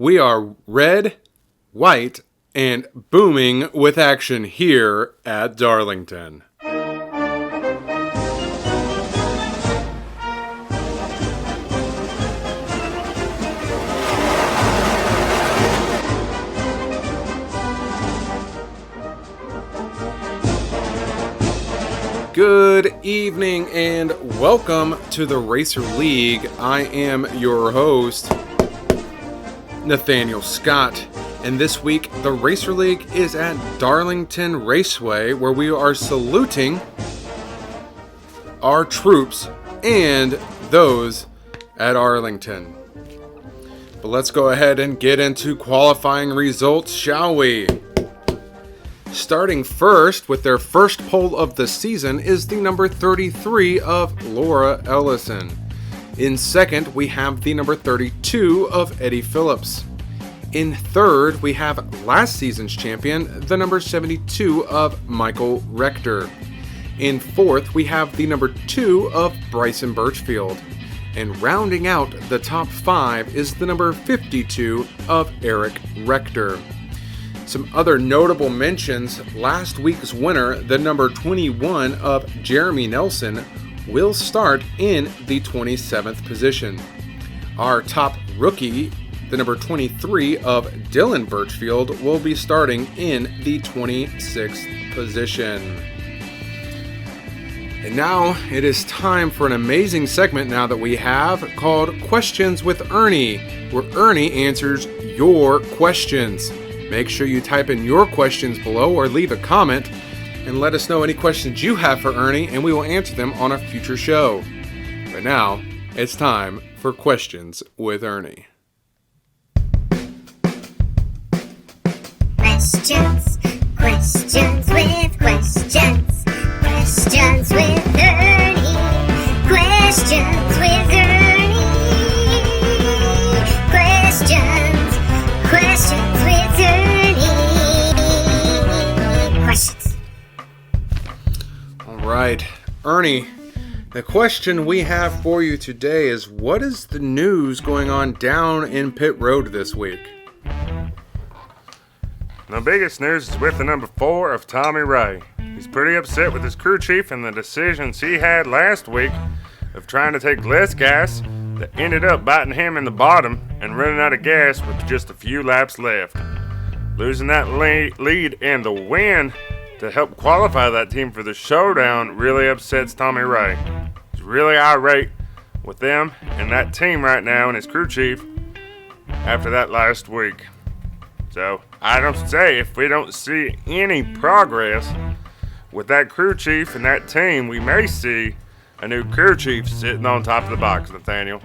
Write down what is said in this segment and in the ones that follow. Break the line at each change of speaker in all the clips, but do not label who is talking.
We are red, white, and booming with action here at Darlington. Good evening and welcome to the Racer League. I am your host, Nathaniel Scott, and this week the Racer League is at Darlington Raceway, where we are saluting our troops and those at Arlington. But let's go ahead and get into qualifying results, shall we? Starting first with their first pole of the season is the number 33 of Laura Ellison. In second, we have the number 32 of Eddie Phillips. In third, we have last season's champion, the number 72 of Michael Rector. In fourth, we have the number 2 of Bryson Birchfield. And rounding out the top 5 is the number 52 of Eric Rector. Some other notable mentions: last week's winner, the number 21 of Jeremy Nelson, will start in the 27th position. Our top rookie, the number 23 of Dylan Birchfield, will be starting in the 26th position. And now it is time for an amazing segment now that we have called Questions with Ernie, where Ernie answers your questions. Make sure you type in your questions below or leave a comment and let us know any questions you have for Ernie, and we will answer them on a future show. But now, it's time for Questions with Ernie.
Questions with questions. Questions with Ernie. Questions with Ernie. Questions with Ernie. Questions.
All right, Ernie, the question we have for you today is, what is the news going on down in Pit Road this week?
The biggest news is with the number 4 of Tommy Ray. He's pretty upset with his crew chief and the decisions he had last week of trying to take less gas that ended up biting him in the bottom and running out of gas with just a few laps left. Losing that lead and the win to help qualify that team for the showdown really upsets Tommy Ray. He's really irate with them and that team right now and his crew chief after that last week. So, I don't say if we don't see any progress with that crew chief and that team, we may see a new crew chief sitting on top of the box, Nathaniel.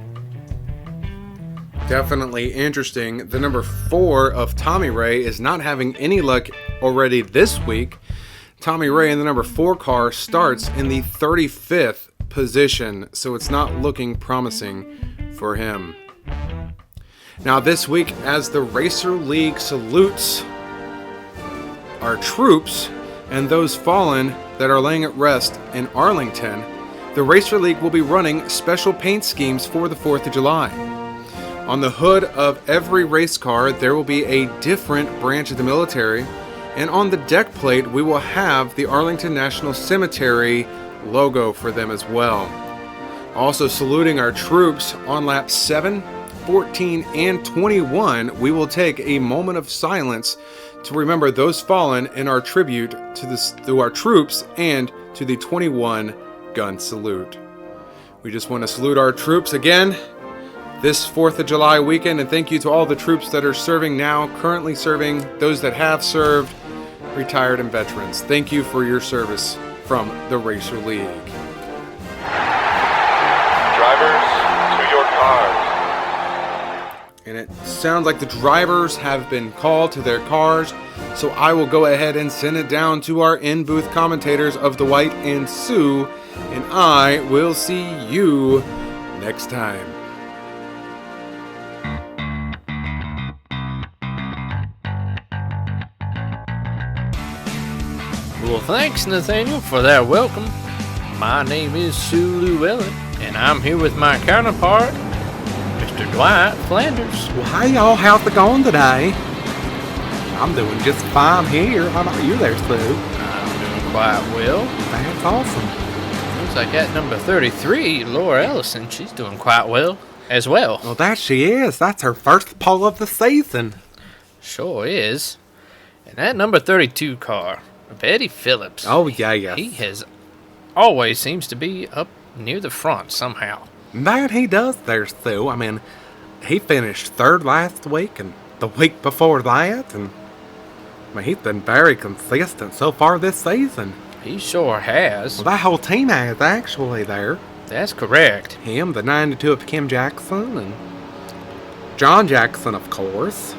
Definitely interesting. The number 4 of Tommy Ray is not having any luck already this week. Tommy Ray in the number 4 car starts in the 35th position, so it's not looking promising for him. Now this week, as the Racer League salutes our troops and those fallen that are laying at rest in Arlington, the Racer League will be running special paint schemes for the 4th of July. On the hood of every race car, there will be a different branch of the military, and on the deck plate, we will have the Arlington National Cemetery logo for them as well. Also saluting our troops on laps 7, 14, and 21, we will take a moment of silence to remember those fallen in our tribute to our troops and to the 21 gun salute. We just want to salute our troops again this 4th of July weekend, and thank you to all the troops that are serving now, currently serving, those that have served, retired, and veterans. Thank you for your service from the Racer League.
Drivers, to your cars.
And it sounds like the drivers have been called to their cars, so I will go ahead and send it down to our in-booth commentators of the White and Sioux, and I will see you next time.
Well, thanks, Nathaniel, for that welcome. My name is Sue Llewellyn, and I'm here with my counterpart, Mr. Mr. Dwight Flanders.
Well, hey y'all, how's it going today? I'm doing just fine here. How about you there, Sue?
I'm doing quite well.
That's awesome.
Looks like at number 33, Laura Ellison, she's doing quite well as well.
Well, that she is. That's her first pole of the season.
Sure is. And that number 32 car, Betty Phillips.
Oh, yeah.
He has always seems to be up near the front somehow.
That he does there, Sue. I mean, he finished third last week and the week before that, and I mean, he's been very consistent so far this season.
He sure has.
Well, that whole team has actually there.
That's correct.
Him, the 92 of Kim Jackson, and John Jackson, of course.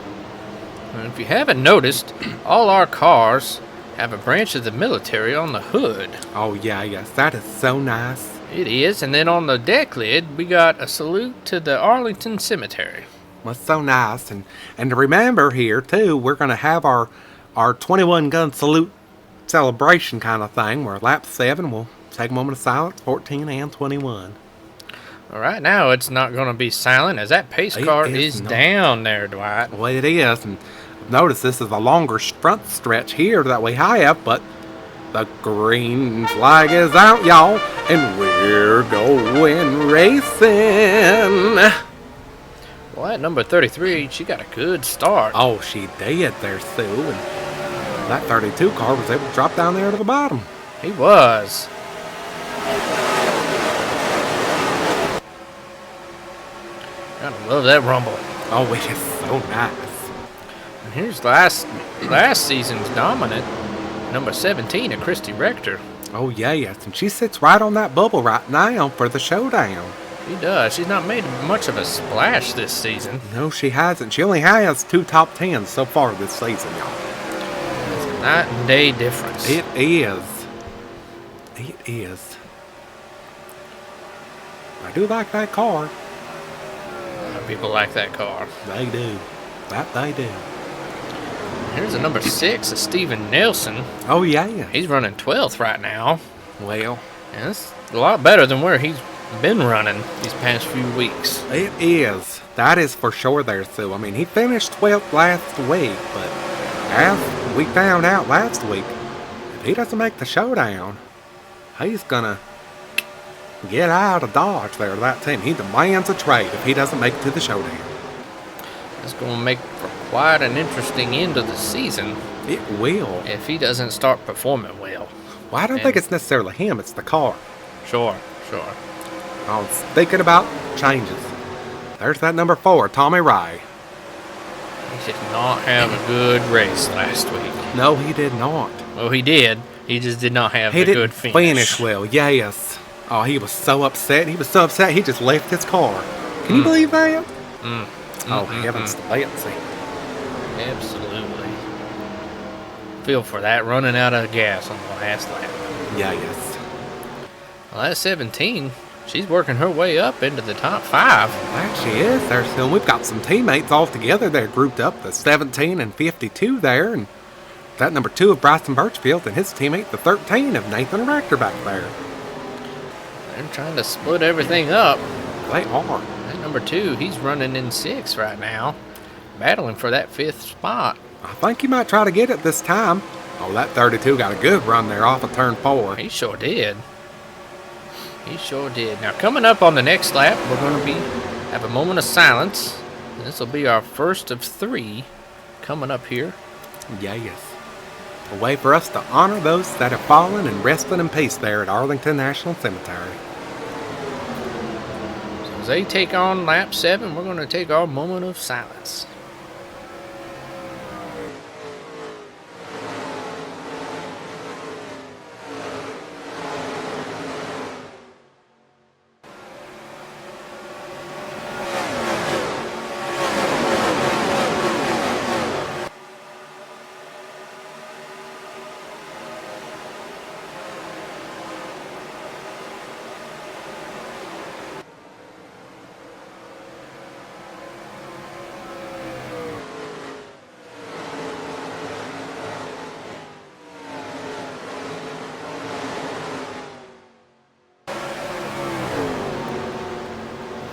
And if you haven't noticed, all our cars have a branch of the military on the hood.
Oh, yes, that is so nice.
It is, and then on the deck lid, we got a salute to the Arlington Cemetery.
Well, it's so nice. And to remember here, too, we're going to have our 21-gun salute celebration kind of thing, where lap 7 will take a moment of silence, 14 and 21.
Well, right now, it's not going to be silent, as that pace car is down there, Dwight.
Well, it is, and notice this is a longer front stretch here that we have, but the green flag is out, y'all, and we're going racing.
Well, at number 33, she got a good start.
Oh, she did there, Sue, and that 32 car was able to drop down there to the bottom.
He was. Gotta love that rumble.
Oh, it is so nice.
And here's last season's dominant, number 17 of Christy Rector.
Oh, yes, and she sits right on that bubble right now for the showdown.
She does. She's not made much of a splash this season.
No, she hasn't. She only has 2 top 10s so far this season, y'all.
It's a night and day difference.
It is. It is. I do like that car.
A lot of people like that car.
They do. That they do.
Here's a number 6 of Steven Nelson.
Oh, yeah.
He's running 12th right now.
Well,
And that's a lot better than where he's been running these past few weeks.
it is. That is for sure there, Sue. I mean, he finished 12th last week, but as we found out last week, if he doesn't make the showdown, he's gonna get out of Dodge there, that team. He demands a trade if he doesn't make it to the showdown.
It's going to make for quite an interesting end of the season
It will.
if he doesn't start performing well.
Well, I don't think it's necessarily him, it's the car.
Sure.
I was thinking about changes. There's that number 4, Tommy Ray.
He did not have a good race last week.
No, he did not.
Well, he did. He just did not have
He
a
didn't
good finish.
finish well, yes. Oh, he was so upset. He just left his car. Can you believe that? Oh, heavens to Betsy.
Absolutely. Feel for that, running out of gas on the last lap.
Yes.
Well, that's 17. She's working her way up into the top 5.
That she is there still. We've got some teammates all together there grouped up, the 17 and 52 there, and that number 2 of Bryson Birchfield and his teammate, the 13 of Nathan Rector back there.
They're trying to split everything up.
They are.
That number 2, he's running in 6 right now, battling for that 5th spot.
I think he might try to get it this time. Oh, that 32 got a good run there off of turn 4.
He sure did. Now, coming up on the next lap, we're going to have a moment of silence. This will be our first of 3 coming up here.
Yes. A way for us to honor those that have fallen and rested in peace there at Arlington National Cemetery.
So as they take on lap 7, we're going to take our moment of silence.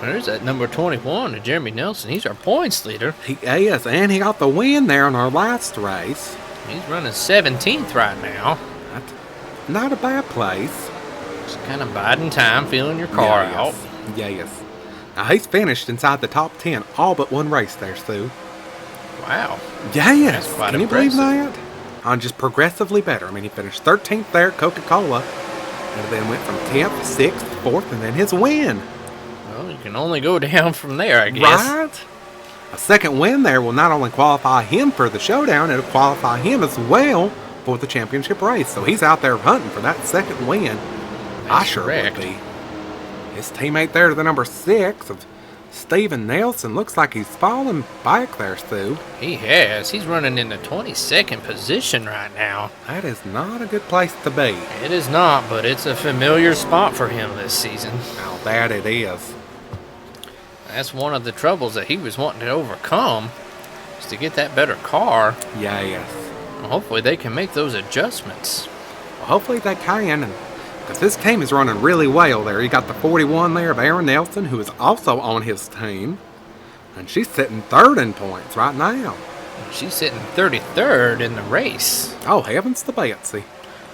There's that number 21, Jeremy Nelson. He's our points leader.
He is, and he got the win there in our last race.
He's running 17th right now.
That's not a bad place.
Just kind of biding time, feeling your car out.
Yes. Now, he's finished inside the top 10 all but one race there, Stu.
Wow.
Yes.
That's quite
Can you believe
impressive.
that? I'm just progressively better. I mean, he finished 13th there at Coca-Cola, and then went from 10th, 6th, 4th, and then his win.
Well, you can only go down from there, I guess.
Right? A second win there will not only qualify him for the showdown, it'll qualify him as well for the championship race. So he's out there hunting for that second win. I
That's
sure
correct.
would be. His teammate there to the number 6 of Steven Nelson looks like he's falling back there, Stu.
He has. He's running in the 22nd position right now.
That is not a good place to be.
It is not, but it's a familiar spot for him this season.
How bad it is.
That's one of the troubles that he was wanting to overcome, is to get that better car.
Yes.
Well, hopefully they can make those adjustments.
Well, hopefully they can, because this team is running really well there. You got the 41 there of Aaron Nelson, who is also on his team, and she's sitting third in points right now.
She's sitting 33rd in the race,
Oh, heavens to Betsy.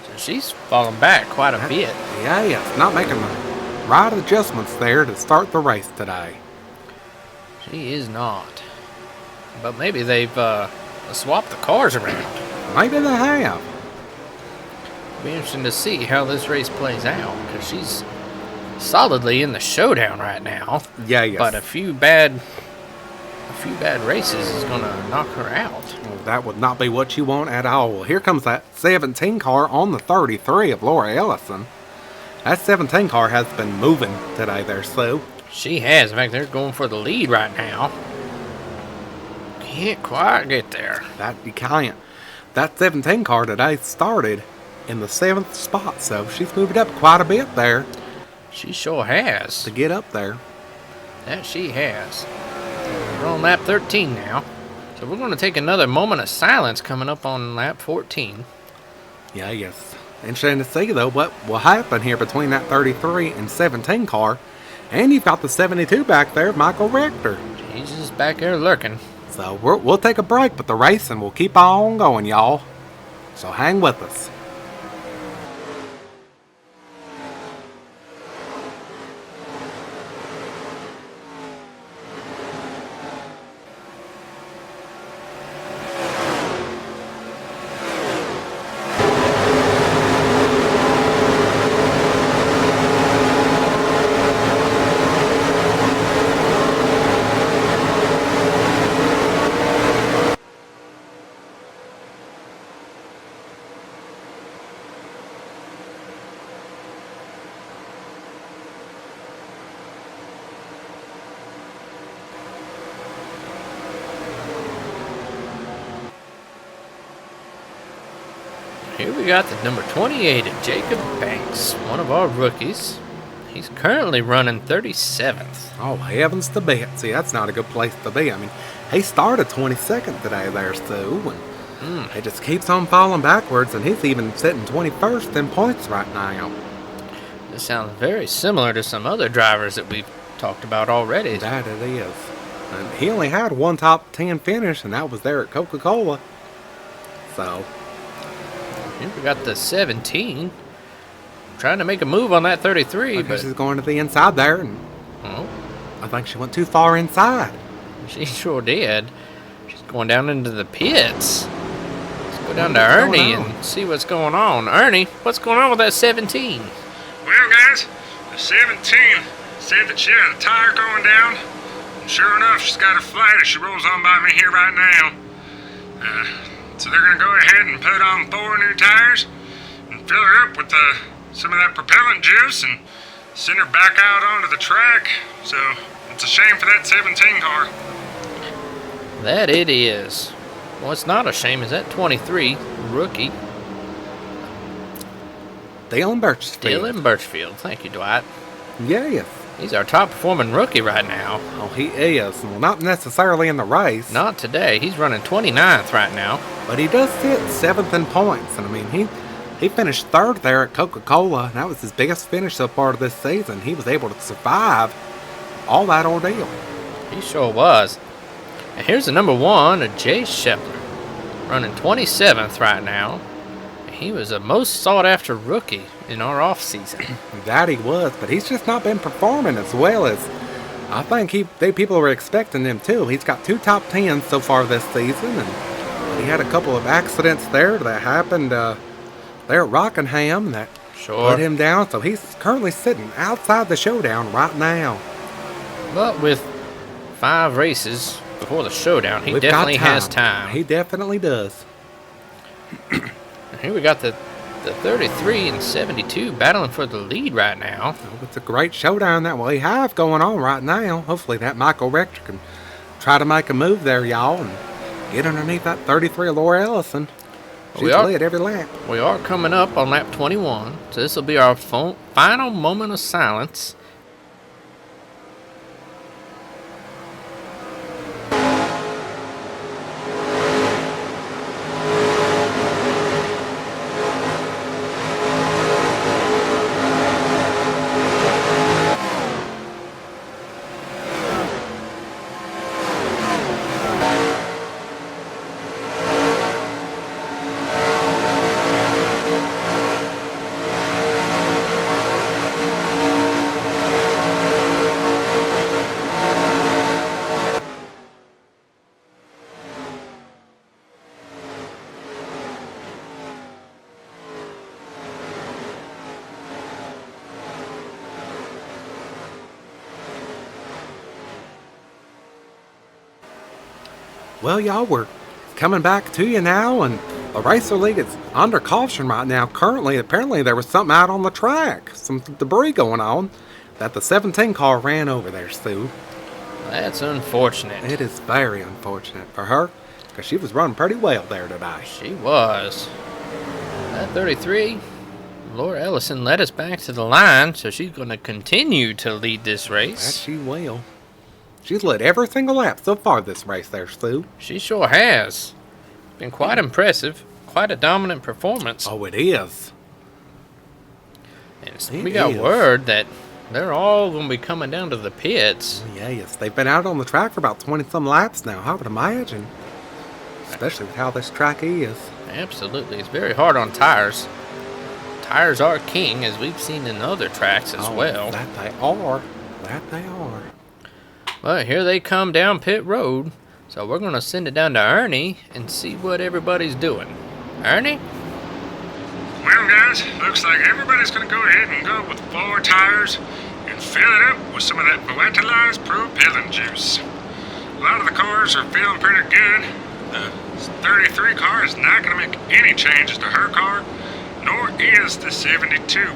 so she's fallen back quite a bit.
Yes, not making the right adjustments there to start the race today.
She is not. But maybe they've swapped the cars around.
Maybe they have.
Be interesting to see how this race plays out, because she's solidly in the showdown right now.
Yes.
But a few bad races is gonna knock her out.
Well, that would not be what you want at all. Well, here comes that 17 car on the 33 of Laura Ellison. That 17 car has been moving today there, Sue.
She has. In fact, they're going for the lead right now. Can't quite get there.
That you can't. That 17 car today started in the 7th spot, so she's moved up quite a bit there
She sure has.
to get up there.
That she has. We're on lap 13 now. So we're going to take another moment of silence coming up on lap 14.
Yes. Interesting to see, though, what will happen here between that 33 and 17 car. And you've got the 72 back there, Michael Rector.
He's just back there lurking.
So we'll take a break, but the racing will keep on going, y'all. So hang with us.
Here we got the number 28 of Jacob Banks, one of our rookies. He's currently running 37th.
Oh, heavens to Betsy. That's not a good place to be. I mean, he started 22nd today there, Stu, and he just keeps on falling backwards, and he's even sitting 21st in points right now.
This sounds very similar to some other drivers that we've talked about already.
That it is. And he only had one top 10 finish, and that was there at Coca-Cola. So,
Here we got the 17. Trying to make a move on that 33,
I
but
guess she's going to the inside there, and
oh,
I think she went too far inside.
she sure did. She's going down into the pits. Let's go down to
What's
Ernie
going on?
and see what's going on. Ernie, what's going on with that 17?
Well, guys, the 17 said that she had a tire going down. And sure enough, she's got a flat as she rolls on by me here right now. So they're going to go ahead and put on 4 new tires and fill her up with some of that propellant juice and send her back out onto the track. So it's a shame for that 17 car.
That it is. Well, it's not a shame. Is that 23 rookie,
Dylan Birchfield.
Dylan Birchfield? Thank you, Dwight.
Yes.
He's our top performing rookie right now.
Oh, he is. Well, not necessarily in the race.
Not today. He's running 29th right now.
But he does sit 7th in points. And I mean, he finished 3rd there at Coca-Cola. And that was his biggest finish so far this season. He was able to survive all that ordeal.
He sure was. And here's the number 1, a Jay Shepard, running 27th right now. He was a most sought-after rookie in our off-season.
That he was, but he's just not been performing as well as I think people were expecting him to. He's got 2 top 10s so far this season, and he had a couple of accidents there that happened there at Rockingham that put him down. So he's currently sitting outside the showdown right now.
But with 5 races before the showdown, he definitely has time.
He definitely does.
Here we got the 33 and 72 battling for the lead right now.
Oh, it's a great showdown that we have going on right now. Hopefully that Michael Rector can try to make a move there, y'all, and get underneath that 33 of Laura Ellison. She's led every lap.
We are coming up on lap 21, so this will be our final moment of silence.
Well, y'all, we're coming back to you now, and the Racer League is under caution right now. Currently, apparently there was something out on the track, some debris going on, that the 17 car ran over there, Sue.
That's unfortunate.
It is very unfortunate for her, because she was running pretty well there today.
She was. That 33, Laura Ellison led us back to the line, so she's going to continue to lead this race.
That she will. She's led every single lap so far this race there, Sue.
She sure has. Been quite impressive. Quite a dominant performance.
Oh, it is.
And we got word that they're all going to be coming down to the pits.
Yes, they've been out on the track for about 20-some laps now, I would imagine. Especially with how this track is.
Absolutely. It's very hard on tires. Tires are king, as we've seen in other tracks as well.
That they are. That they are.
Well, here they come down pit road. So we're going to send it down to Ernie and see what everybody's doing. Ernie?
Well, guys, looks like everybody's going to go ahead and go with 4 tires and fill it up with some of that volatilized propellant juice. A lot of the cars are feeling pretty good. The 33 car is not going to make any changes to her car, nor is the 72.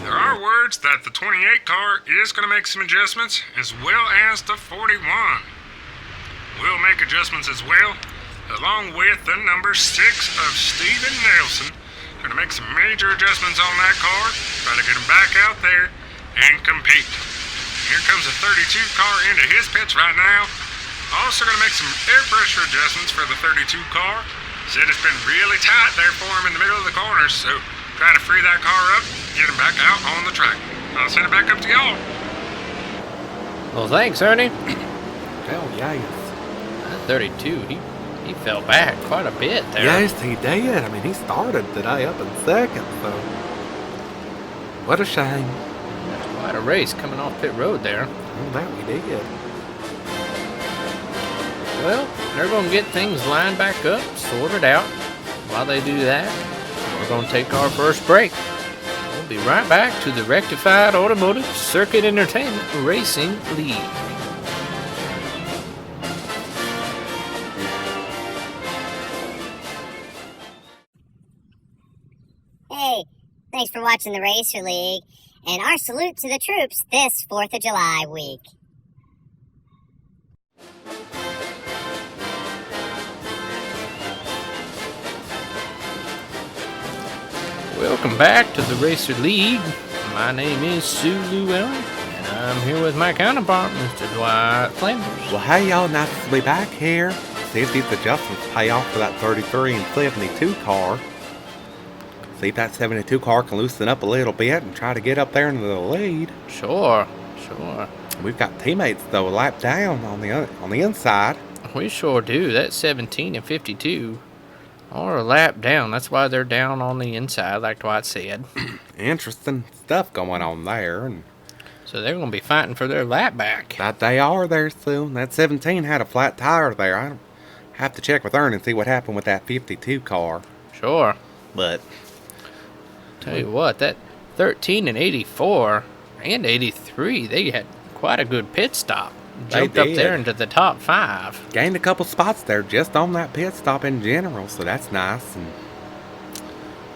There are words that the 28 car is going to make some adjustments, as well as the 41. We'll make adjustments as well, along with the number 6 of Steven Nelson. Going to make some major adjustments on that car, try to get him back out there and compete. Here comes a 32 car into his pits right now. Also going to make some air pressure adjustments for the 32 car. Said it's been really tight there for him in the middle of the corners, so try to free that car up, get him back out on the track. I'll send it back up to y'all.
Well, thanks, Ernie.
Hell yes.
That 32, he fell back quite a bit there.
Yes, he did. I mean, he started today up in second, so what a shame.
Quite a race coming off pit road there.
Well, that we did.
Well, they're going to get things lined back up, sorted out. While they do that, we're going to take our first break. We'll be right back to the Rectified Automotive Circuit Entertainment Racing League.
Hey, thanks for watching the Racer League, and our salute to the troops this 4th of July week.
Welcome back to the Racer League. My name is Sue Llewellyn, and I'm here with my counterpart, Mr. Dwight Flanders.
Well, hey, y'all, nice to be back here. See if these adjustments pay off for that 33 and 72 car. See if that 72 car can loosen up a little bit and try to get up there into the lead.
Sure.
We've got teammates, though, a lap down on the inside.
We sure do. That 17 and 52 are a lap down. That's why they're down on the inside, like Dwight said.
Interesting stuff going on there. And
So they're going to be fighting for their lap back.
that they are there, soon. That 17 had a flat tire there. I have to check with Ernie and see what happened with that 52 car.
Sure.
But
Tell you what, that 13 and 84 and 83, they had quite a good pit stop. Jumped up
did.
there into the top 5.
gained a couple spots there just on that pit stop in general, so that's nice. And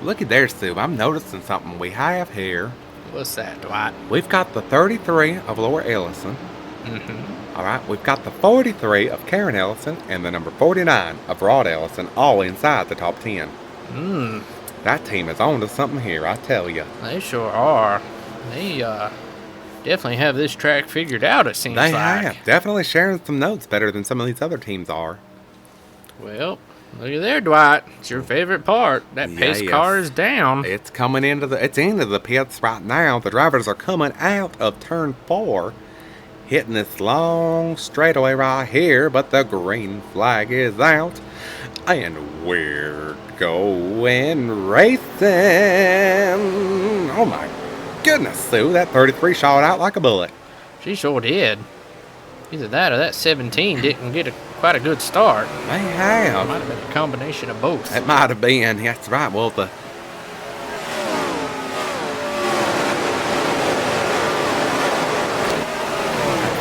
looky there, Sue. I'm noticing something we have here.
What's that, Dwight?
We've got the 33 of Laura Ellison. All right, we've got the 43 of Karen Ellison and the number 49 of Rod Ellison, all inside the top 10. That team is on to something here, I tell you.
They sure are. They definitely have this track figured out, it seems
They
like.
have. Definitely sharing some notes better than some of these other teams are.
Well, look at there, Dwight. It's your favorite part. That pace
Yes.
car is down.
It's coming into the pits right now. The drivers are coming out of turn 4, hitting this long straightaway right here, but the green flag is out, and we're going racing. Oh my goodness, Sue, that 33 shot out like a bullet.
She sure did. Either that or that 17 didn't get quite a good start.
They
It
have.
might have been a combination of both.
It might have been. That's right. Well, the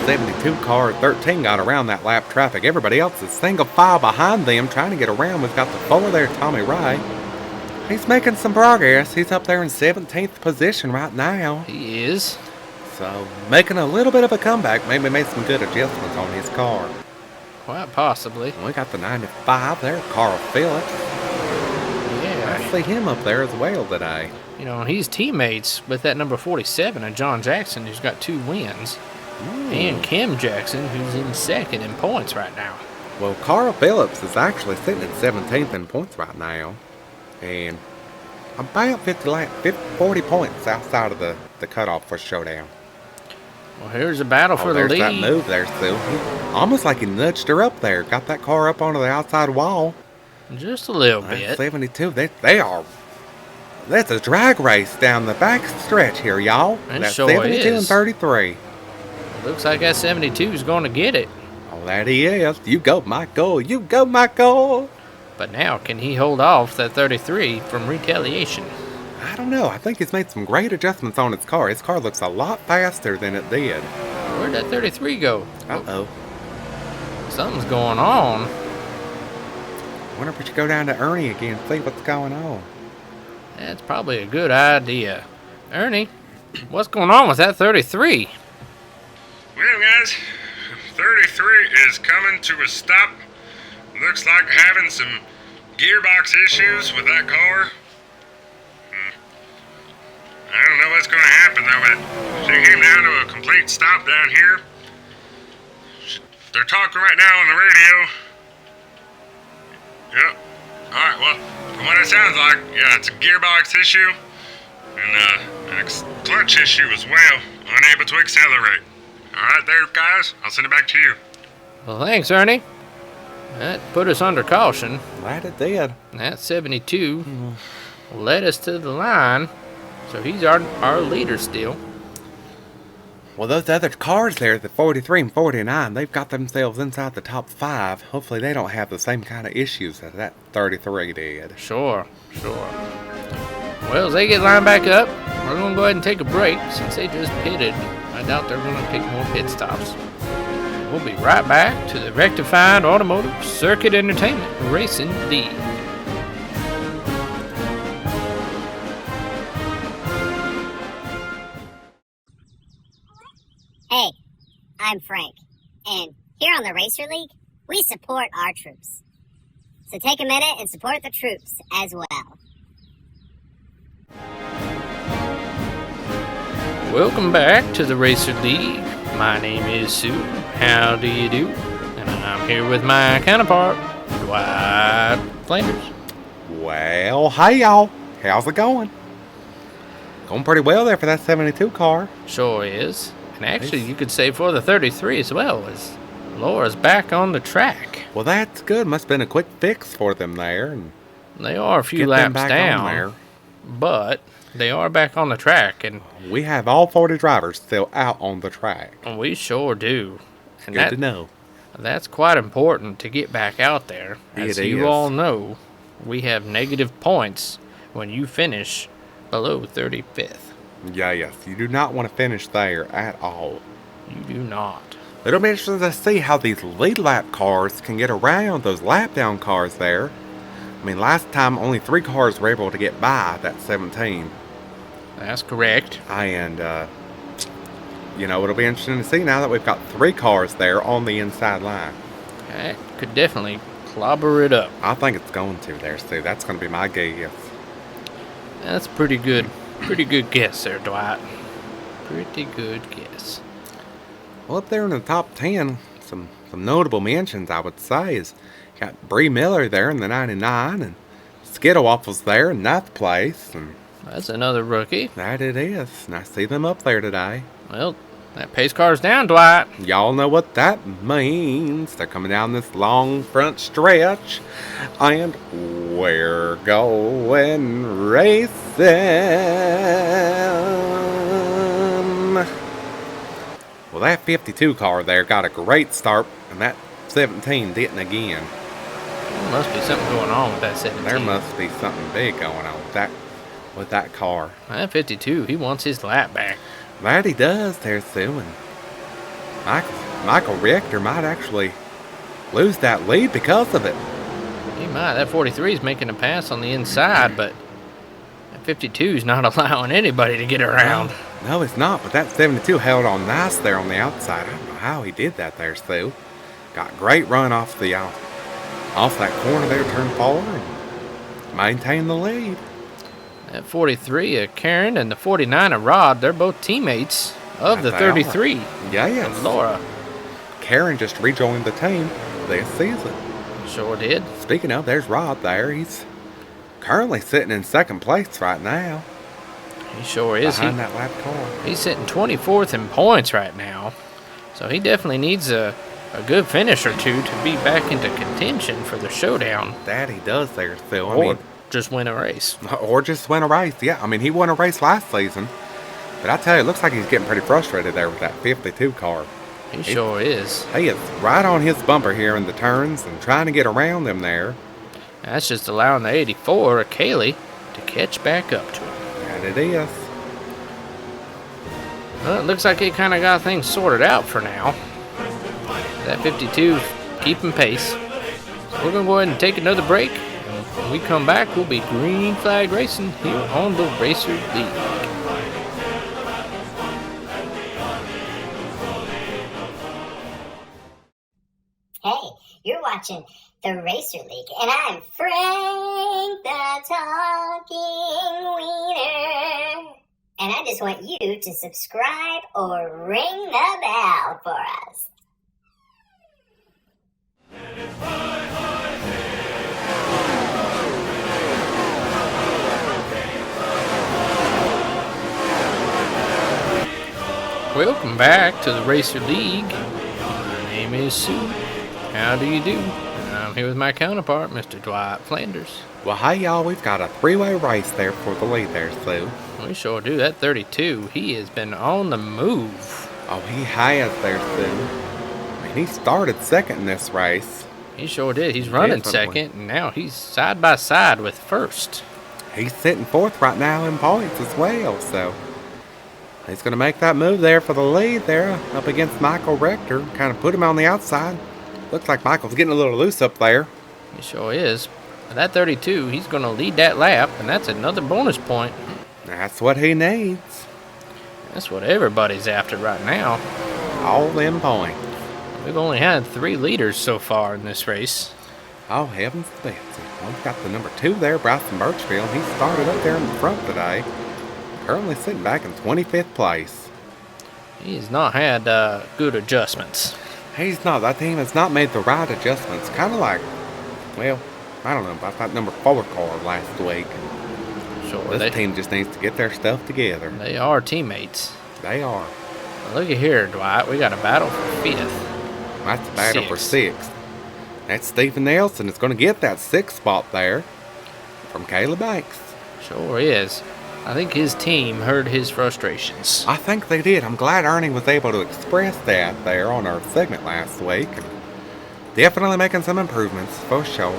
72 car, 13 got around that lap traffic. Everybody else is single file behind them, trying to get around. We've got the 4 there, Tommy Ray. He's making some progress. He's up there in 17th position right now.
He is.
So, making a little bit of a comeback. Maybe made some good adjustments on his car.
Quite possibly.
We got the 95 there, Carl Phillips.
Yeah.
I see him up there as well today.
You know, he's teammates with that number 47 of John Jackson, who's got 2 wins. And Kim Jackson, who's in second in points right now.
Well, Carl Phillips is actually sitting at 17th in points right now. And about 40 points outside of the cutoff for showdown.
Well, here's a battle for the
there's
lead.
that move there, Sue. Almost like he nudged her up there. Got that car up onto the outside wall.
Just a little
That's
bit.
72. They are. That's a drag race down the back stretch here, y'all.
It
That's
sure
72 and
is.
33.
Looks like that 72 is going to get it.
Oh, that he is. You go, Michael. You go, Michael.
But now, can he hold off that 33 from retaliation?
I don't know. I think he's made some great adjustments on his car. His car looks a lot faster than it did.
Where'd that 33 go?
Uh-oh.
Something's going on.
Wonder if we should go down to Ernie again and see what's going on.
That's probably a good idea. Ernie, what's going on with that 33?
Well, guys, 33 is coming to a stop. Looks like having some gearbox issues with that car. I don't know what's going to happen, though, but she came down to a complete stop down here. They're talking right now on the radio. Yep. Alright, well, from what it sounds like, yeah, it's a gearbox issue and a clutch issue as well. Unable to accelerate. Alright there, guys. I'll send it back to you.
Well, thanks, Ernie. That put us under caution.
Glad it did.
That 72 led us to the line, so he's our leader still.
Well, those other cars there, the 43 and 49, they've got themselves inside the top 5. Hopefully they don't have the same kind of issues that that 33 did.
Sure. Well, as they get lined back up, we're going to go ahead and take a break since they just pitted. I doubt they're going to take more pit stops. We'll be right back to the Rectified Automotive Circuit Entertainment Racing League.
Hey, I'm Frank, and here on the Racer League, we support our troops. So take a minute and support the troops as well.
Welcome back to the Racer League. My name is Sue. How do you do? And I'm here with my counterpart, Dwight Flanders.
Well, hey y'all. How's it going? Going pretty well there for that 72 car.
Sure is. And actually, you could say for the 33 as well, as Laura's back on the track.
Well, that's good. Must have been a quick fix for them there. And
They are a few
get them
laps
back
down,
on there.
but they are back on the track, and
We have all 40 drivers still out on the track.
we sure do. And
Good to know.
That's quite important to get back out there. As
It
you
is.
all know, we have negative points when you finish below 35th.
Yeah, yes. You do not want to finish there at all.
You do not.
It'll be interesting to see how these lead lap cars can get around those lap down cars there. I mean, last time only 3 cars were able to get by that 17.
That's correct.
And, it'll be interesting to see now that we've got 3 cars there on the inside line.
That could definitely clobber it up.
I think it's going to there, Stu. That's going to be my guess.
That's pretty good. Pretty good guess there, Dwight. Pretty good guess.
Well, up there in the top 10, some notable mentions, I would say, is got Bree Miller there in the 99, and Skittle Waffles there in 9th place, and
That's another rookie.
that it is. And I see them up there today.
Well, that pace car's down, Dwight.
Y'all know what that means. They're coming down this long front stretch, and we're going racing. Well, that 52 car there got a great start, and that 17 didn't again.
There must be something going on with that 17.
There must be something big going on with that car.
That 52, he wants his lap back.
That he does there, Sue, and Michael Richter might actually lose that lead because of it.
He might. That 43 is making a pass on the inside, but that 52 is not allowing anybody to get around.
No, it's not, but that 72 held on nice there on the outside. I don't know how he did that there, Sue. Got great run off that corner there, turn 4, and maintained the lead.
That 43 of Karen and the 49 of Rod, they're both teammates of the
They
33.
Yeah, yes.
of Laura.
Karen just rejoined the team this season.
Sure did.
Speaking of, there's Rod there. He's currently sitting in 2nd place right now.
He sure is.
Behind that lap car.
He's sitting 24th in points right now. So he definitely needs a good finish or two to be back into contention for the showdown.
That he does there, Phil.
Or just win a race.
Or just win a race. Yeah, I mean, he won a race last season. But I tell you, it looks like he's getting pretty frustrated there with that 52 car.
He sure is.
He is right on his bumper here in the turns and trying to get around them there.
That's just allowing the 84 of Kaylee to catch back up to him.
And it is.
Well, it looks like he kind of got things sorted out for now. That 52 keeping pace. So we're going to go ahead and take another break. And when we come back, we'll be green flag racing here on the Racer League.
Hey, you're watching the Racer League, and I'm Frank the Talking Wiener. And I just want you to subscribe or ring the bell for us.
Welcome back to the Racer League. My name is Sue. How do you do? And I'm here with my counterpart, Mr. Dwight Flanders.
Well, hey, y'all, we've got a 3-way race there for the lead there, Sue.
We sure do. That 32, he has been on the move.
Oh, he has there, Sue. I mean, he started 2nd in this race.
He sure did. He's running
Definitely.
2nd, and now he's side by side with 1st.
He's sitting 4th right now in points as well, so he's going to make that move there for the lead there up against Michael Rector. Kind of put him on the outside. Looks like Michael's getting a little loose up there.
He sure is. But that 32, he's going to lead that lap, and that's another bonus point.
That's what he needs.
That's what everybody's after right now.
All them points.
We've only had 3 leaders so far in this race.
Oh, heavens to Betsy. Well, we've got the number 2 there, Bryson Birchfield. He started up there in the front today. Currently sitting back in 25th place.
He's not had good adjustments.
He's not. That team has not made the right adjustments. Kind of like, well, I don't know about that number 4 car last week.
Sure,
This team just needs to get their stuff together.
they are teammates.
They are.
Look at here, Dwight. We got a battle for 5th.
That's the battle for
Sixth.
6th. That's Stephen Nelson is going to get that 6th spot there from Caleb Banks.
Sure is. I think his team heard his frustrations.
I think they did. I'm glad Ernie was able to express that there on our segment last week. Definitely making some improvements, for sure.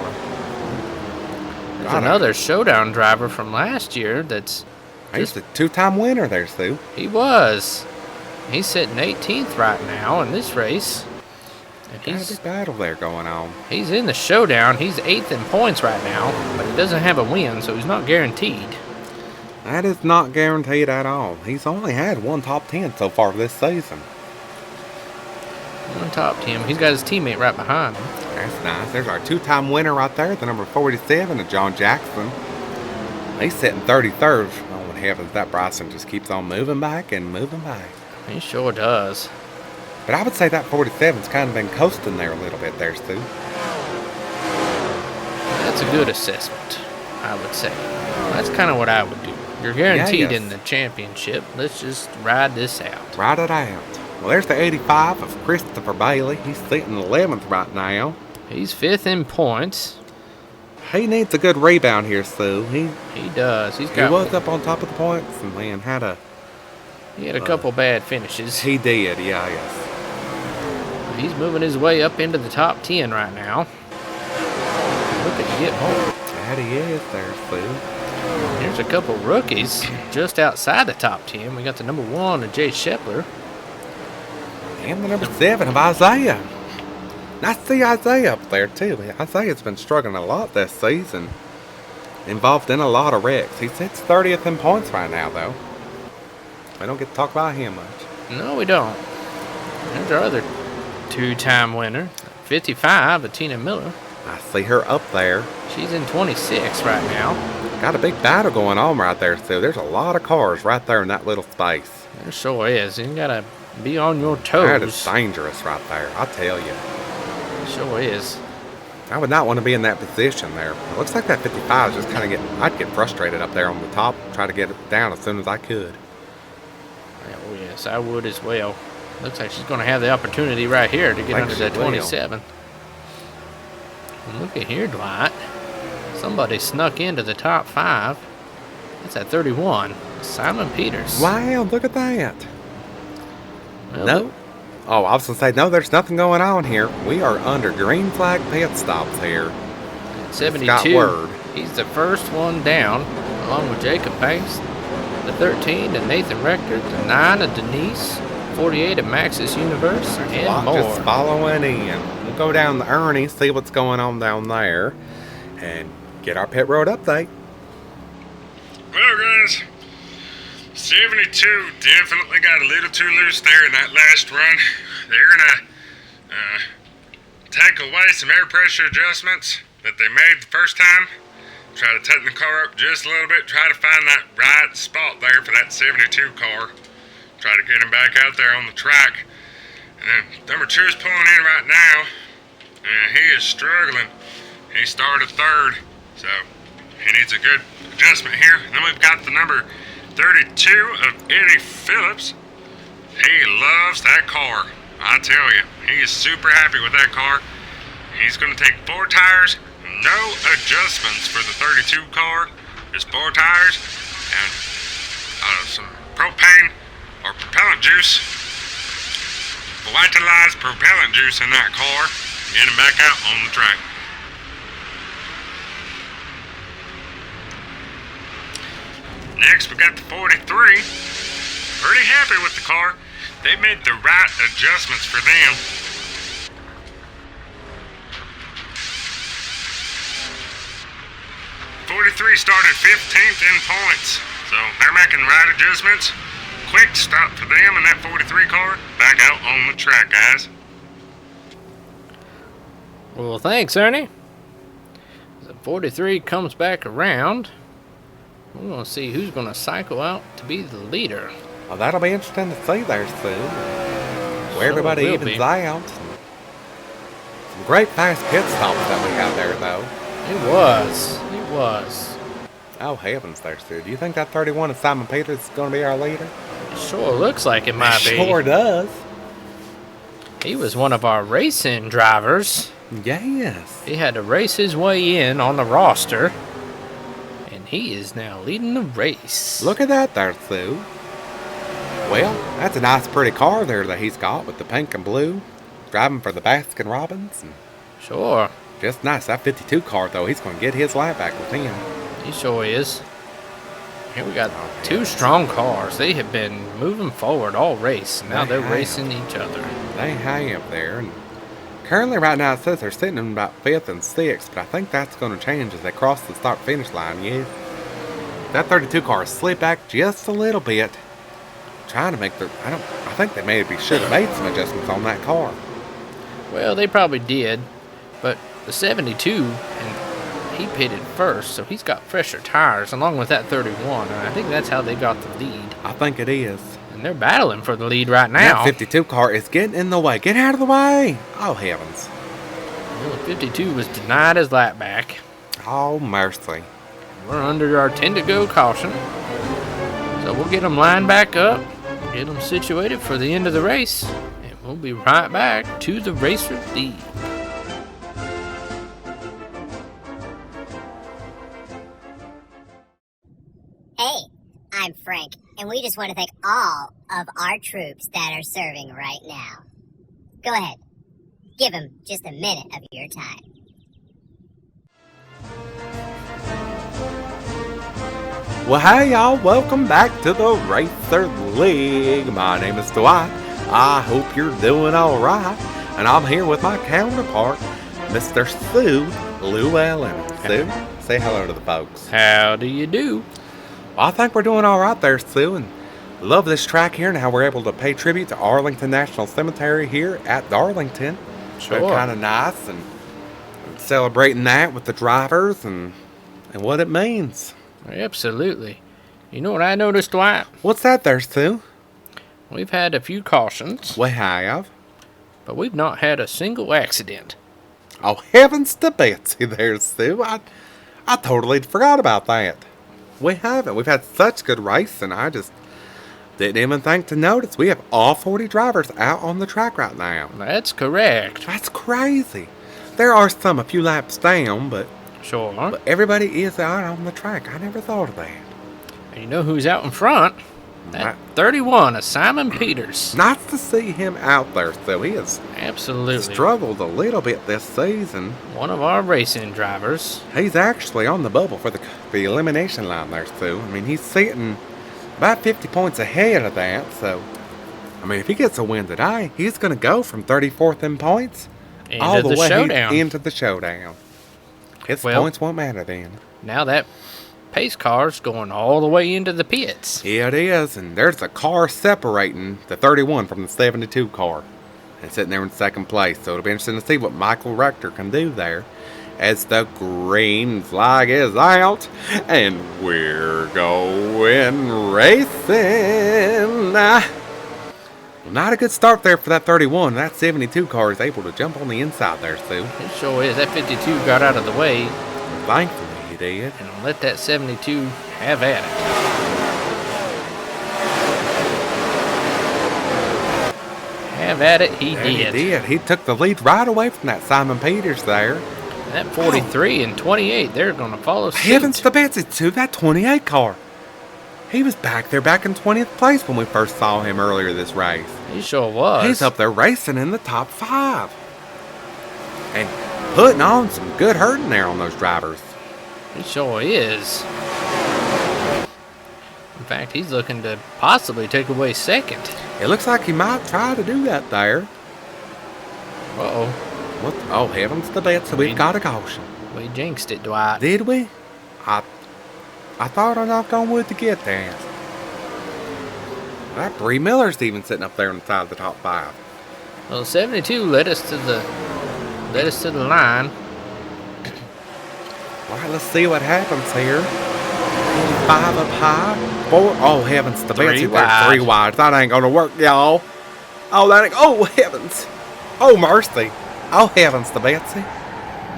There's another showdown driver from last year that's...
He's the 2-time winner there, Sue.
He was. He's sitting 18th right now in this race. And
Got a big battle there going on.
he's in the showdown. He's 8th in points right now, but he doesn't have a win, so he's not guaranteed.
That is not guaranteed at all. He's only had one top 10 so far this season.
One top 10. He's got his teammate right behind him.
That's nice. There's our 2-time winner right there, the number 47 of John Jackson. He's sitting 33rd. Oh, in heavens, that Bryson just keeps on moving back and moving back.
He sure does.
But I would say that 47's kind of been coasting there a little bit there, Stu.
That's a good assessment, I would say. That's kind of what I would do. You're guaranteed in the championship. Let's just ride this out.
Ride it out. Well, there's the 85 of Christopher Bailey. He's sitting 11th right now.
He's 5th in points.
He needs a good rebound here, Stu. He
does. He
was up on top of the points and then had a
couple bad finishes.
He did, yes.
He's moving his way up into the top 10 right now. Looking to get more.
That he is there, Stu.
Here's a couple rookies just outside the top 10. We got the number 1 of Jay Shepler.
And the number 7 of Isaiah. Nice to see Isaiah up there, too. Isaiah's been struggling a lot this season. Involved in a lot of wrecks. He sits 30th in points right now, though. We don't get to talk about him much.
No, we don't. There's our other 2-time winner, 55 of Tina Miller.
I see her up there.
She's in 26 right now.
Got a big battle going on right there, Stu. There's a lot of cars right there in that little space.
There sure is. You gotta be on your toes.
That is dangerous right there, I tell you.
Sure is.
I would not want to be in that position there. It looks like that 55 is just kind of I'd get frustrated up there on the top, try to get it down as soon as I could.
Oh, yes, I would as well. Looks like she's going to have the opportunity right here to get under that 27. And look at here, Dwight. Somebody snuck into the top 5. That's at 31. Simon Peters.
Wow, look at that.
Well,
No. Oh, I was going to say, no, there's nothing going on here. We are under green flag pit stops here.
At 72.
Got word.
He's the first one down, along with Jacob Banks. The 13 to Nathan Rector. The 9 to Denise. 48 of Maxis Universe. And more.
Just following in. We'll go down to Ernie, see what's going on down there, and get our pit road update.
Well, guys, 72 definitely got a little too loose there in that last run. They're gonna take away some air pressure adjustments that they made the first time. Try to tighten the car up just a little bit. Try to find that right spot there for that 72 car. Try to get him back out there on the track. And then number 2 is pulling in right now. And he is struggling. He started 3rd. So he needs a good adjustment here. And then we've got the number 32 of Eddie Phillips. He loves that car. I tell you, he is super happy with that car. He's going to take 4 tires, no adjustments for the 32 car. Just 4 tires and some propane or propellant juice. Vitalized propellant juice in that car. Get him back out on the track. Next, we got the 43. Pretty happy with the car. They made the right adjustments for them. '43 started 15th in points, so they're making the right adjustments. Quick stop for them in that 43 car. Back out on the track, guys.
Well, thanks, Ernie. The 43 comes back around. We're going to see who's going to cycle out to be the leader.
Well, that'll be interesting to see there, Stu. Where everybody evens out. Some great fast pit stops that we have there, though.
It was.
Oh, heavens there, Sue. Do you think that 31 of Simon Peters is going to be our leader?
Sure looks like it might be.
Sure does.
He was one of our racing drivers.
Yes.
He had to race his way in on the roster. And he is now leading the race.
Look at that there, Sue. Well, that's a nice pretty car there that he's got with the pink and blue. Driving for the Baskin Robbins. And
Sure.
just nice. That 52 car, though, he's going to get his lap back with him.
He sure is. Here we got two strong cars. They have been moving forward all race. And now
They
they're
have.
racing each other.
They have there. And currently, right now, it says they're sitting in about 5th and 6th, but I think that's going to change as they cross the start-finish line, yes. That 32 car slid back just a little bit. Trying to make I think they maybe should have made some adjustments on that car.
Well, they probably did. But the 72, and he pitted first, so he's got fresher tires along with that 31. And I think that's how they got the lead.
I think it is.
And they're battling for the lead right
That
now.
52 car is getting in the way. Get out of the way! Oh, heavens.
Well, the 52 was denied his lap back.
Oh, mercy.
We're under our 10 to go caution. So we'll get them lined back up, get them situated for the end of the race, and we'll be right back to the racer lead.
Hey, I'm Frank, and we just want to thank all of our troops that are serving right now. Go ahead. Give them just a minute of your time.
Well, hey, y'all. Welcome back to the Racer League. My name is Dwight. I hope you're doing all right. And I'm here with my counterpart, Mr. Sue Llewellyn. Sue, say hello to the folks.
How do you do?
Well, I think we're doing all right there, Sue, and love this track here and how we're able to pay tribute to Arlington National Cemetery here at Darlington.
Sure.
Kind of nice, and celebrating that with the drivers and what it means.
Absolutely. You know what I noticed, Dwight?
What's that there, Sue?
We've had a few cautions,
We have.
but we've not had a single accident.
Oh, heavens to Betsy there, Sue. I totally forgot about that. We haven't. We've had such good racing. I just didn't even think to notice. We have all 40 drivers out on the track right now.
That's correct.
That's crazy. There are some a few laps down, but
Sure.
everybody is out on the track. I never thought of that.
And you know who's out in front? That 31 of Simon Peters.
Nice to see him out there, Sue. He has
Absolutely.
struggled a little bit this season.
One of our racing drivers.
He's actually on the bubble for the elimination line there, Sue. I mean, he's sitting about 50 points ahead of that, so I mean, if he gets a win today, he's going to go from 34th in points all
Into
the
the
way
showdown.
into the showdown. His
Well-
points won't matter then.
Now that pace car's going all the way into the pits.
Yeah, it is, and there's a car separating the 31 from the 72 car. And sitting there in second place, so it'll be interesting to see what Michael Rector can do there as the green flag is out, and we're going racing. Well, not a good start there for that 31. That 72 car is able to jump on the inside there, Sue.
It sure is. That 52 got out of the way
Thankfully, he did.
and let that 72 have at it. Have at it, he
There
did.
He did. He took the lead right away from that Simon Peters there.
That 43 and 28, they're going to follow suit.
Heavens to Betsy, too, that 28 car. He was back there back in 20th place when we first saw him earlier this race.
He sure was.
He's up there racing in the top 5. And putting on some good hurting there on those drivers.
He sure is. In fact, he's looking to possibly take away second.
It looks like he might try to do that there.
Uh-oh.
What? Oh, heavens to Betsy, we've got a caution.
We jinxed it, Dwight.
Did we? I thought I knocked on wood to get that. That Bree Miller's even sitting up there on the side of the top 5.
Well, 72 led us to the line.
All right, let's see what happens here. 5 up high. 4. Oh, heavens to
Three
Betsy.
wide.
There's 3 wide. That ain't gonna work, y'all. Oh, that ain't. Oh, heavens. Oh, mercy. Oh, heavens to Betsy.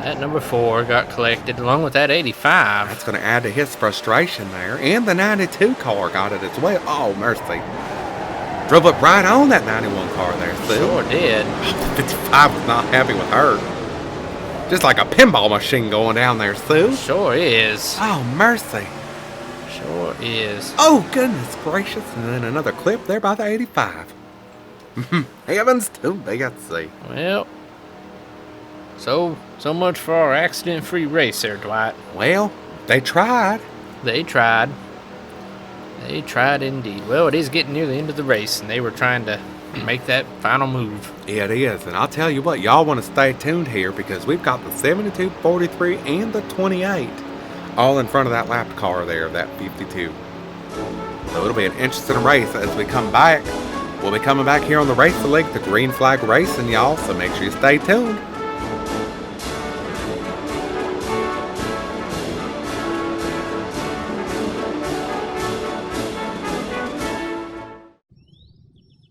That number 4 got collected along with that 85.
That's going to add to his frustration there. And the 92 car got it as well. Oh, mercy. Drove up right on that 91 car there, Sue.
Sure did.
55 was not happy with her. Just like a pinball machine going down there, Sue.
Sure is.
Oh, mercy.
Sure is.
Oh, goodness gracious. And then another clip there by the 85. Heavens to me, let's see.
Well, so much for our accident-free race there, Dwight.
Well, they tried.
They tried. They tried indeed. Well, it is getting near the end of the race, and they were trying to make that final move.
It is, and I'll tell you what, y'all want to stay tuned here because we've got the 72, 43, and the 28 all in front of that lap car there, that 52. So it'll be an interesting race as we come back. We'll be coming back here on the Racer League, the Green Flag Racing, y'all, so make sure you stay tuned.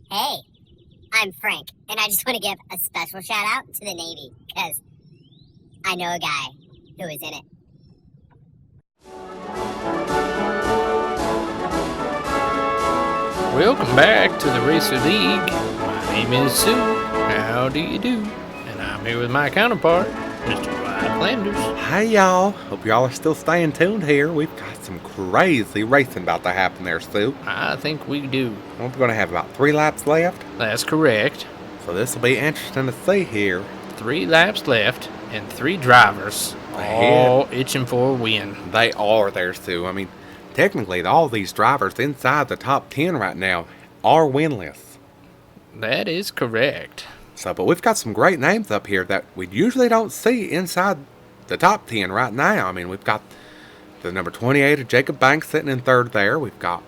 Hey, I'm Frank, and I just want to give a special shout out to the Navy, because I know a guy who is in it.
Welcome back to the Racer League. My name is Sue. How do you do? And I'm here with my counterpart, Mr. Dwight Flanders.
Hey, y'all. Hope y'all are still staying tuned here. We've got some crazy racing about to happen there, Sue.
I think we do.
We're going to have about 3 laps left,
That's correct.
so this will be interesting to see here.
3 laps left and 3 drivers all itching for a win.
They are there, Sue. I mean, technically, all these drivers inside the top 10 right now are winless.
That is correct.
So, but we've got some great names up here that we usually don't see inside the top 10 right now. I mean, we've got the number 28 of Jacob Banks sitting in 3rd there. We've got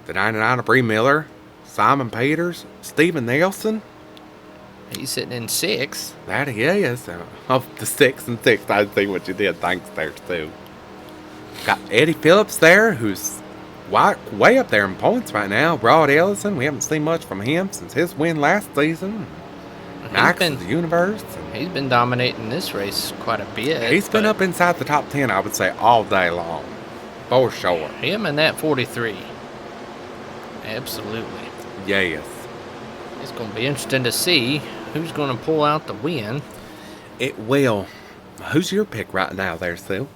the 99 of Bree Miller, Simon Peters, Steven Nelson.
He's sitting in 6th.
That he is. Of the 6th and 6th, I see what you did. Thanks there, Stu. Got Eddie Phillips there, who's way up there in points right now. Rod Ellison, we haven't seen much from him since his win last season. Max of the Universe.
He's been dominating this race quite a bit.
He's been up inside the top 10, I would say, all day long. For sure.
Him and that 43. Absolutely.
Yes.
It's going to be interesting to see who's going to pull out the win.
It will. Who's your pick right now there, Sue?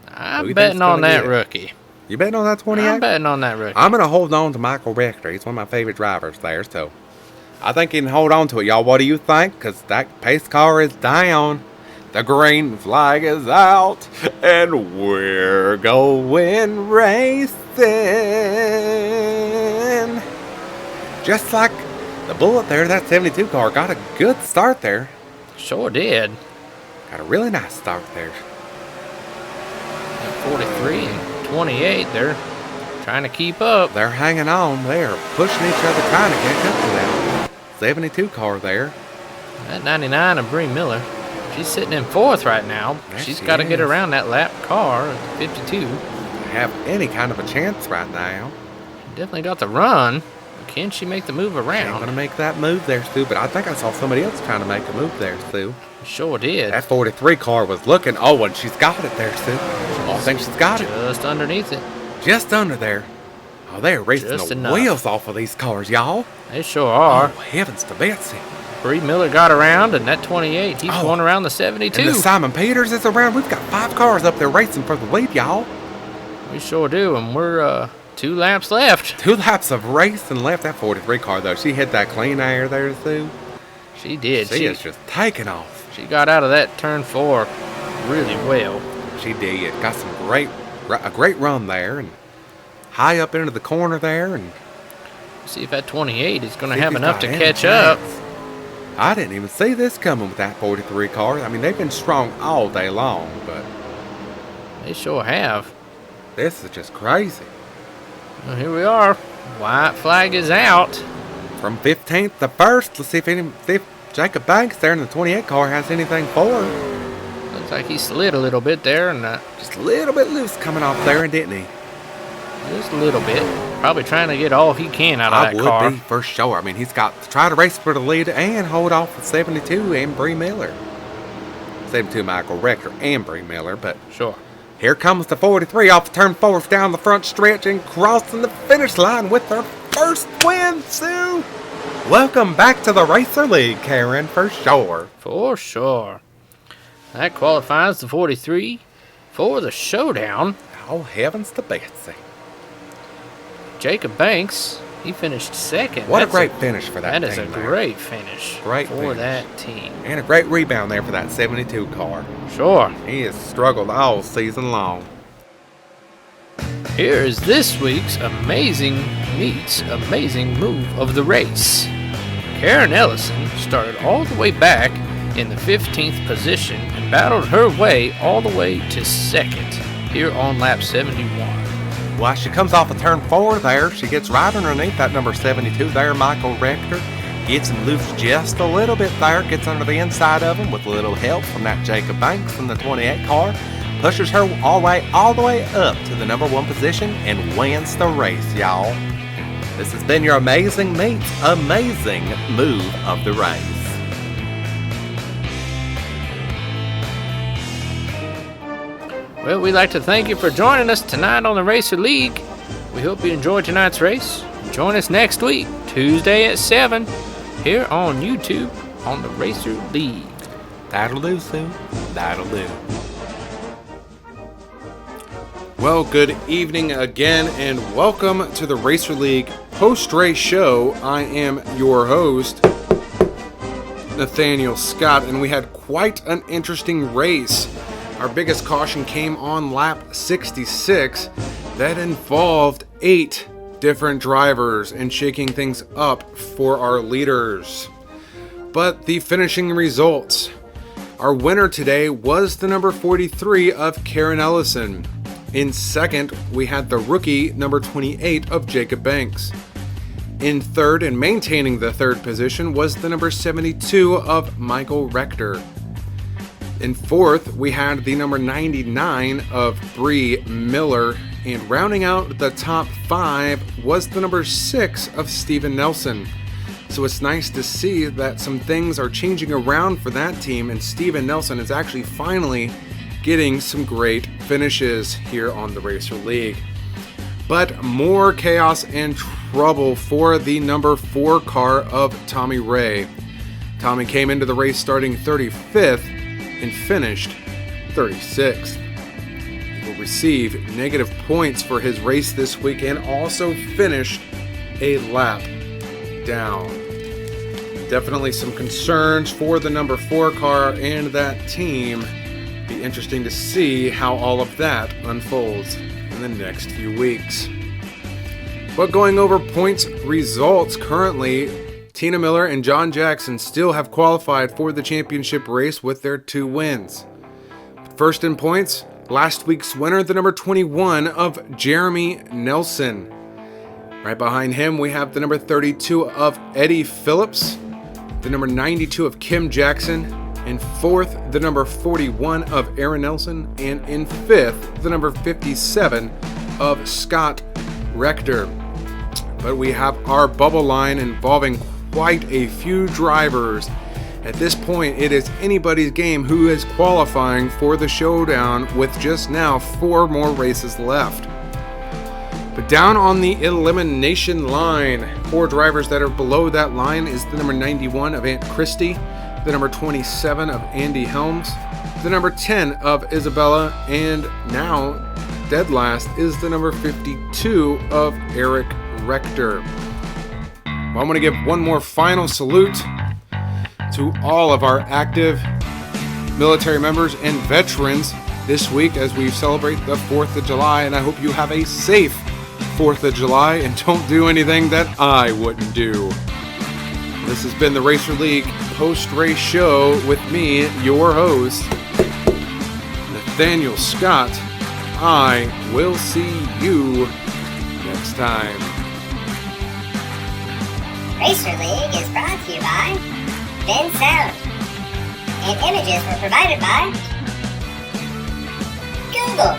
I'm betting on that rookie.
You betting on that 28?
I'm betting on that rookie.
I'm going to hold on to Michael Rector. He's one of my favorite drivers there, so I think he can hold on to it. Y'all, what do you think? Because that pace car is down. The green flag is out. And we're going racing. Just like the Bullet there, that 72 car got a good start there.
Sure did.
Got a really nice start there.
At 43 and 28, they're trying to keep up.
They're hanging on. They're pushing each other, trying to catch up to that 72 car there.
That 99 of Bree Miller, she's sitting in 4th right now.
There
She's
she
got to get
is.
around that lap car at the 52.
Have any kind of a chance right now.
Definitely got the run. Can she make the move
She ain't
around?
gonna make that move there, Stu, but I think I saw somebody else trying to make a move there, Stu.
Sure did.
That 43 car was looking, oh, and she's got it there, Stu. Oh, I think she's got it.
Just underneath it.
Just under there. Oh, they're racing
Just
the
enough.
wheels off of these cars, y'all.
They sure are.
Oh, heavens to Betsy.
Bree Miller got around, and that 28, he's going around the 72.
And the Simon Peters is around. We've got 5 cars up there racing for the lead, y'all.
We sure do, and we're 2 laps left.
2 laps of racing left. That 43 car, though, she hit that clean air there, Stu.
She did.
She is just taking off.
She got out of that turn 4 really well.
She did. Got some a great run there, and high up into the corner there, and
See if that 28 is going to
see if
have
he's
enough
got
to
any
catch up.
chance. I didn't even see this coming with that 43 car. I mean, they've been strong all day long, but
They sure have.
this is just crazy.
Well, here we are. White flag is out.
From 15th to 1st, let's see if Jacob Banks there in the 28 car has anything for her.
Looks like he slid a little bit there, and
Just a little bit loose coming off there, didn't he?
just a little bit. Probably trying to get all he can out of
I
that
would
car.
be for sure. I mean, he's got to try to race for the lead and hold off with 72 and Bree Miller. 72 Michael Rector and Bree Miller, but
Sure.
here comes the 43 off turn 4 down the front stretch and crossing the finish line with her first win, Sue. Welcome back to the Racer League, Karen, for sure.
For sure. That qualifies the 43 for the showdown.
Oh, heavens to Betsy.
Jacob Banks, he finished second.
What a
That's
great finish for that team.
That is a
there.
great finish
Great
for
finish.
that team.
And a great rebound there for that 72 car.
Sure.
He has struggled all season long.
Here is this week's amazing move of the race. Karen Ellison started all the way back in the 15th position and battled her way all the way to second here on lap 71.
Well, she comes off of turn 4 there. She gets right underneath that number 72 there, Michael Rector. Gets him loose just a little bit there. Gets under the inside of him with a little help from that Jacob Banks from the 28 car. Pushes her all the way up to the number 1 position and wins the race, y'all. This has been your amazing move of the race.
Well, we'd like to thank you for joining us tonight on the Racer League. We hope you enjoyed tonight's race. Join us next week, Tuesday at 7, here on YouTube on the Racer League.
That'll do, Sue. That'll do.
Well, good evening again, and welcome to the Racer League post-race show. I am your host, Nathaniel Scott, and we had quite an interesting race. Our biggest caution came on lap 66. That involved 8 different drivers and shaking things up for our leaders. But the finishing results. Our winner today was the number 43 of Karen Ellison. In second, we had the rookie number 28 of Jacob Banks. In third and maintaining the third position was the number 72 of Michael Rector. In fourth, we had the number 99 of Bree Miller, and rounding out the top 5 was the number 6 of Steven Nelson. So it's nice to see that some things are changing around for that team, and Steven Nelson is actually finally getting some great finishes here on the Racer League. But more chaos and trouble for the number 4 car of Tommy Ray. Tommy came into the race starting 35th and finished 36th. He will receive negative points for his race this week and also finished a lap down. Definitely some concerns for the number 4 car and that team. Be interesting to see how all of that unfolds in the next few weeks. But going over points results currently, Tina Miller and John Jackson still have qualified for the championship race with their 2 wins. First in points, last week's winner, the number 21 of Jeremy Nelson. Right behind him, we have the number 32 of Eddie Phillips, the number 92 of Kim Jackson, in fourth, the number 41 of Aaron Nelson, and in fifth, the number 57 of Scott Rector. But we have our bubble line involving quite a few drivers. At this point, it is anybody's game who is qualifying for the showdown with just now 4 more races left. But down on the elimination line, 4 drivers that are below that line is the number 91 of Aunt Christie, the number 27 of Andy Helms, the number 10 of Isabella, and now, dead last, is the number 52 of Eric Rector. Well, I'm going to give one more final salute to all of our active military members and veterans this week as we celebrate the 4th of July, and I hope you have a safe 4th of July and don't do anything that I wouldn't do. This has been the Racer League post-race show with me, your host, Nathaniel Scott. I will see you next time.
Racer League is brought to you by Ben Sound. And images were provided by Google.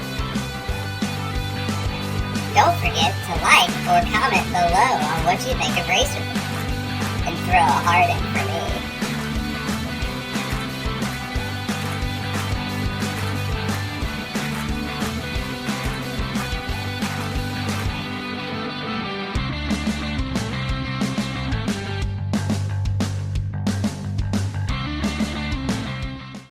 Don't forget to like or comment below on what you think of Racer League. And throw a heart in for me.